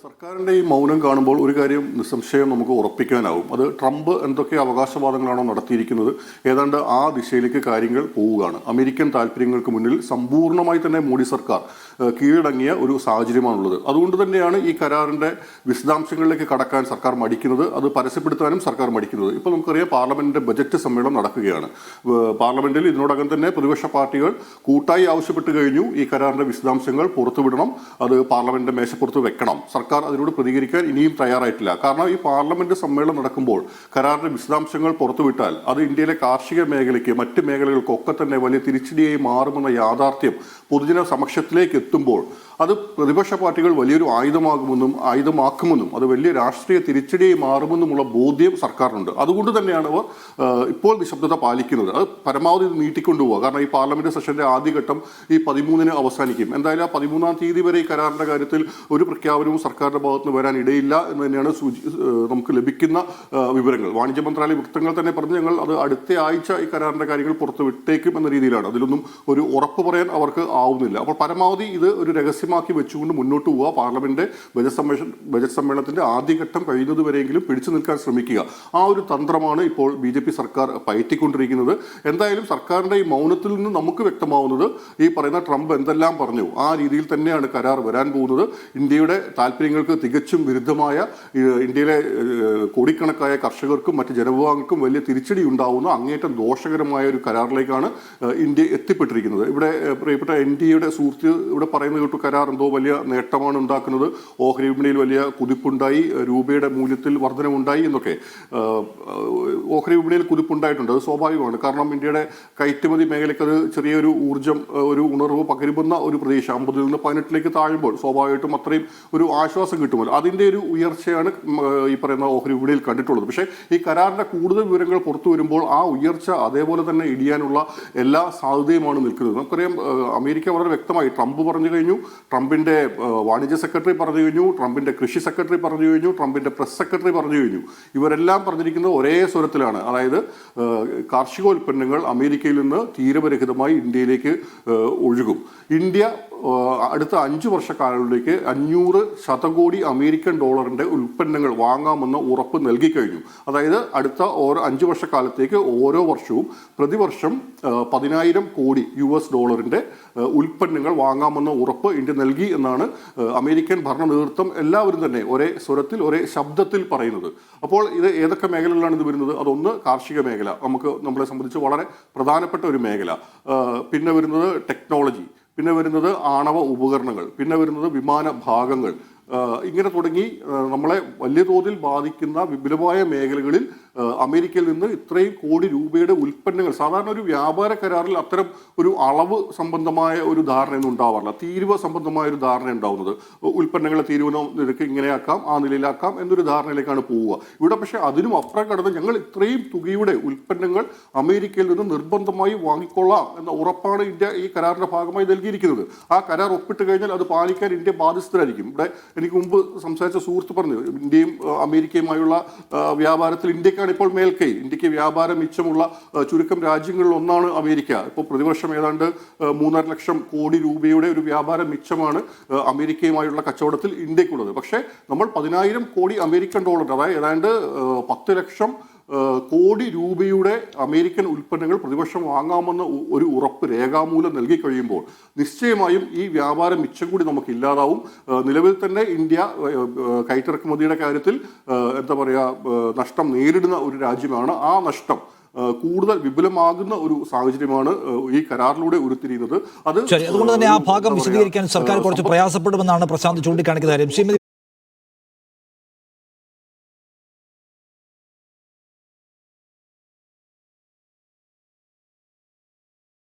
സർക്കാരിൻ്റെ ഈ മൗനം കാണുമ്പോൾ ഒരു കാര്യം നിസ്സംശയം നമുക്ക് ഉറപ്പിക്കാനാവും. അത് ട്രംപ് എന്തൊക്കെ അവകാശവാദങ്ങളാണോ നടത്തിയിരിക്കുന്നത്, ഏതാണ്ട് ആ ദിശയിലേക്ക് കാര്യങ്ങൾ പോവുകയാണ്. അമേരിക്കൻ താല്പര്യങ്ങൾക്ക് മുന്നിൽ സമ്പൂർണ്ണമായി തന്നെ മോഡി സർക്കാർ കീഴടങ്ങിയ ഒരു സാഹചര്യമാണുള്ളത്. അതുകൊണ്ട് തന്നെയാണ് ഈ കരാറിൻ്റെ വിശദാംശങ്ങളിലേക്ക് കടക്കാൻ സർക്കാർ മടിക്കുന്നത്, അത് പരസ്യപ്പെടുത്താനും സർക്കാർ മടിക്കുന്നത്. ഇപ്പോൾ നമുക്കറിയാം, പാർലമെന്റിന്റെ ബജറ്റ് സമ്മേളനം നടക്കുകയാണ്. പാർലമെന്റിൽ ഇതിനോടകം തന്നെ പ്രതിപക്ഷ പാർട്ടികൾ കൂട്ടായി ആവശ്യപ്പെട്ട് കഴിഞ്ഞു, ഈ കരാറിന്റെ വിശദാംശങ്ങൾ പുറത്തുവിടണം, അത് പാർലമെന്റിന്റെ മേശപ്പുറത്ത് വെക്കണം. സർക്കാർ അതിനോട് പ്രതികരിക്കാൻ ഇനിയും തയ്യാറായിട്ടില്ല. കാരണം ഈ പാർലമെന്റ് സമ്മേളനം നടക്കുമ്പോൾ കരാറിന്റെ വിശദാംശങ്ങൾ പുറത്തുവിട്ടാൽ അത് ഇന്ത്യയിലെ കാർഷിക മേഖലയ്ക്ക്, മറ്റ് മേഖലകൾക്കൊക്കെ തന്നെ വലിയ തിരിച്ചടിയായി മാറുമെന്ന യാഥാർത്ഥ്യം പൊതുജന സമക്ഷത്തിലേക്ക് എത്തുമ്പോൾ അത് പ്രതിപക്ഷ പാർട്ടികൾ വലിയൊരു ആയുധമാക്കുമെന്നും അത് വലിയ രാഷ്ട്രീയ തിരിച്ചടിയായി മാറുമെന്നുമുള്ള ബോധ്യം സർക്കാരിനുണ്ട്. അതുകൊണ്ട് തന്നെയാണ് അവർ ഇപ്പോൾ നിശബ്ദത പാലിക്കുന്നത്. അത് പരമാവധി ഇത് നീട്ടിക്കൊണ്ടുപോകുക. കാരണം ഈ പാർലമെന്റ് സെഷന്റെ ആദ്യഘട്ടം ഈ 13-ന് അവസാനിക്കും. എന്തായാലും ആ 13-ാം തീയതി വരെ ഈ കരാറിന്റെ കാര്യത്തിൽ ഒരു പ്രഖ്യാപനവും സർക്കാരിന്റെ ഭാഗത്തുനിന്ന് വരാൻ ഇടയില്ല എന്ന് തന്നെയാണ് നമുക്ക് ലഭിക്കുന്ന വിവരങ്ങൾ. വാണിജ്യ മന്ത്രാലയ വൃത്തങ്ങൾ തന്നെ പറഞ്ഞ്, ഞങ്ങൾ അത് അടുത്ത ആഴ്ച ഈ കരാറിന്റെ കാര്യങ്ങൾ പുറത്ത് വിട്ടേക്കും എന്ന രീതിയിലാണ്. അതിലൊന്നും ഒരു ഉറപ്പ് പറയാൻ അവർക്ക് ആവുന്നില്ല. അപ്പോൾ പരമാവധി ഇത് ഒരു രഹസ്യമാക്കി വെച്ചുകൊണ്ട് മുന്നോട്ട് പോവുക. പാർലമെന്റ് ബജറ്റ് സമ്മേളനത്തിന്റെ ആദ്യഘട്ടം കഴിയുന്നതുവരെയെങ്കിലും പിടിച്ചു നിൽക്കാൻ ശ്രമിക്കുക. ആ ഒരു തന്ത്രമാണ് ഇപ്പോൾ BJP സർക്കാർ പയറ്റിക്കൊണ്ടിരിക്കുന്നത്. എന്തായാലും സർക്കാരിന്റെ ഈ മൗനത്തിൽ നിന്ന് നമുക്ക് വ്യക്തമാവുന്നത്, ഈ പറയുന്ന ട്രംപ് എന്തെല്ലാം പറഞ്ഞു ആ രീതിയിൽ തന്നെയാണ് കരാർ വരാൻ പോകുന്നത്. ഇന്ത്യയുടെ താല്പര്യങ്ങൾക്ക് തികച്ചും വിരുദ്ധമായ, ഇന്ത്യയിലെ കോടിക്കണക്കായ കർഷകർക്കും മറ്റ് ജനവിഭാഗങ്ങൾക്കും വലിയ തിരിച്ചടി ഉണ്ടാവുന്ന അങ്ങേറ്റം ദോഷകരമായ ഒരു കരാറിലേക്കാണ് ഇന്ത്യ എത്തിപ്പെട്ടിരിക്കുന്നത്. ഇവിടെ പ്രിയപ്പെട്ട NDAയുടെ സുഹൃത്ത് ഇവിടെ പറയുന്നത് കേട്ടു, കരാർ എന്തോ വലിയ നേട്ടമാണ് ഉണ്ടാക്കുന്നത്, ഓഹരി വിപണിയിൽ വലിയ കുതിപ്പുണ്ടായി, രൂപയുടെ മൂല്യത്തിൽ വർധനമുണ്ടായി എന്നൊക്കെ. ഓഹരി വിപണിയിൽ കുതിപ്പുണ്ടായിട്ടുണ്ട്, അത് സ്വാഭാവികമാണ്. കാരണം ഇന്ത്യയുടെ കയറ്റുമതി മേഖലയ്ക്ക് അത് ചെറിയൊരു ഊർജ്ജം, ഒരു ഉണർവ് പകരുന്ന ഒരു പ്രദേശം 50-ൽ നിന്ന് 18-ലേക്ക് താഴുമ്പോൾ സ്വാഭാവികമായിട്ടും അത്രയും ഒരു ആശ്വാസം കിട്ടുമല്ലോ. അതിൻ്റെ ഒരു ഉയർച്ചയാണ് ഈ പറയുന്ന ഓഹരി വിപണിയിൽ കണ്ടിട്ടുള്ളത്. പക്ഷേ ഈ കരാറിൻ്റെ കൂടുതൽ വിവരങ്ങൾ പുറത്തു വരുമ്പോൾ ആ ഉയർച്ച അതേപോലെ തന്നെ ഇടിയാനുള്ള എല്ലാ സാധ്യതയുമാണ് നിൽക്കുന്നത്. നമുക്കറിയാം, അമേരിക്ക വളരെ വ്യക്തമായി ട്രംപ് പറഞ്ഞു കഴിഞ്ഞു, ട്രംപിന്റെ വാണിജ്യ സെക്രട്ടറി പറഞ്ഞു കഴിഞ്ഞു, ട്രംപിന്റെ കൃഷി സെക്രട്ടറി പറഞ്ഞു കഴിഞ്ഞു, ട്രംപിന്റെ പ്രസ് സെക്രട്ടറി പറഞ്ഞു കഴിഞ്ഞു. ഇവരെല്ലാം പറഞ്ഞിരിക്കുന്നത് ഒരേ സ്വരത്തിലാണ്. അതായത് കാർഷികോൽപ്പന്നങ്ങൾ അമേരിക്കയിൽ നിന്ന് തീരപരഹിതമായി ഇന്ത്യയിലേക്ക് ഒഴുകും. ഇന്ത്യ അടുത്ത 5 വർഷക്കാലങ്ങളിലേക്ക് 500 ശതകോടി അമേരിക്കൻ ഡോളറിന്റെ ഉൽപ്പന്നങ്ങൾ വാങ്ങാമെന്ന ഉറപ്പ് നൽകി കഴിഞ്ഞു. അതായത് അടുത്ത 5 വർഷക്കാലത്തേക്ക് ഓരോ വർഷവും പ്രതിവർഷം 10,000 കോടി US$ന്റെ ഉൽപ്പന്നങ്ങൾ വാങ്ങാമെന്ന ഉറപ്പ് ഇന്ത്യ നൽകി എന്നാണ് അമേരിക്കൻ ഭരണ നേതൃത്വം എല്ലാവരും തന്നെ ഒരേ സ്വരത്തിൽ, ഒരേ ശബ്ദത്തിൽ പറയുന്നത്. അപ്പോൾ ഇത് ഏതൊക്കെ മേഖലകളിലാണ് ഇത് വരുന്നത്? അതൊന്ന് കാർഷിക മേഖല, നമ്മളെ സംബന്ധിച്ച് വളരെ പ്രധാനപ്പെട്ട ഒരു മേഖല. പിന്നെ വരുന്നത് ടെക്നോളജി, പിന്നെ വരുന്നത് ആണവ ഉപകരണങ്ങൾ, പിന്നെ വരുന്നത് വിമാന ഭാഗങ്ങൾ. ഇങ്ങനെ തുടങ്ങി നമ്മളെ വലിയ തോതിൽ ബാധിക്കുന്ന വിപുലമായ മേഖലകളിൽ അമേരിക്കയിൽ നിന്ന് ഇത്രയും കോടി രൂപയുടെ ഉൽപ്പന്നങ്ങൾ, സാധാരണ ഒരു വ്യാപാര കരാറിൽ അത്തരം ഒരു അളവ് സംബന്ധമായ ഒരു ധാരണയൊന്നും ഉണ്ടാവാറില്ല. തീരുവ സംബന്ധമായ ഒരു ധാരണ ഉണ്ടാവുന്നത്. ഉൽപ്പന്നങ്ങളെ തീരുവ നിരക്ക് ഇങ്ങനെയാക്കാം, ആ നിലയിലാക്കാം എന്നൊരു ധാരണയിലേക്കാണ് പോവുക. ഇവിടെ പക്ഷേ അതിനും അപ്പുറം കടന്ന് ഞങ്ങൾ ഇത്രയും തുകയുടെ ഉൽപ്പന്നങ്ങൾ അമേരിക്കയിൽ നിന്ന് നിർബന്ധമായി വാങ്ങിക്കൊള്ളാം എന്ന ഉറപ്പാണ് ഇന്ത്യ ഈ കരാറിന്റെ ഭാഗമായി നൽകിയിരിക്കുന്നത്. ആ കരാർ ഒപ്പിട്ട് കഴിഞ്ഞാൽ അത് പാലിക്കാൻ ഇന്ത്യ ബാധ്യസ്ഥരായിരിക്കും. ഇവിടെ എനിക്ക് മുമ്പ് സംസാരിച്ച സുഹൃത്ത് പറഞ്ഞു, ഇന്ത്യയും അമേരിക്കയുമായുള്ള വ്യാപാരത്തിൽ ഇന്ത്യക്കാണ് ഇപ്പോൾ മേൽക്കൈ. ഇന്ത്യക്ക് വ്യാപാര മിച്ചമുള്ള ചുരുക്കം രാജ്യങ്ങളിൽ ഒന്നാണ് അമേരിക്ക. ഇപ്പോൾ പ്രതിവർഷം ഏതാണ്ട് 3.5 ലക്ഷം കോടി രൂപയുടെ ഒരു വ്യാപാര മിച്ചമാണ് അമേരിക്കയുമായുള്ള കച്ചവടത്തിൽ ഇന്ത്യക്കുള്ളത്. പക്ഷേ നമ്മൾ 10,000 കോടി അമേരിക്കൻ ഡോളർ, അതായത് ഏതാണ്ട് 10 ലക്ഷം കോടി രൂപയുടെ അമേരിക്കൻ ഉൽപ്പന്നങ്ങൾ പ്രതിവർഷം വാങ്ങാമെന്ന ഒരു ഉറപ്പ് രേഖാമൂലം നൽകി കഴിയുമ്പോൾ നിശ്ചയമായും ഈ വ്യാപാര മിച്ചം കൂടി നമുക്ക് ഇല്ലാതാവും. നിലവിൽ തന്നെ ഇന്ത്യ കയറ്റിറക്കുമതിയുടെ കാര്യത്തിൽ നഷ്ടം നേരിടുന്ന ഒരു രാജ്യമാണ്. ആ നഷ്ടം കൂടുതൽ വിപുലമാകുന്ന ഒരു സാഹചര്യമാണ് ഈ കരാറിലൂടെ ഉരുത്തിരിയുന്നത്. അതുകൊണ്ട് തന്നെ ആ ഭാഗം വിശദീകരിക്കാൻ സർക്കാർ കുറച്ച് പ്രയാസപ്പെടുമെന്നാണ് പ്രശാന്ത് ചൂണ്ടിക്കാണിക്കുന്ന കാര്യം.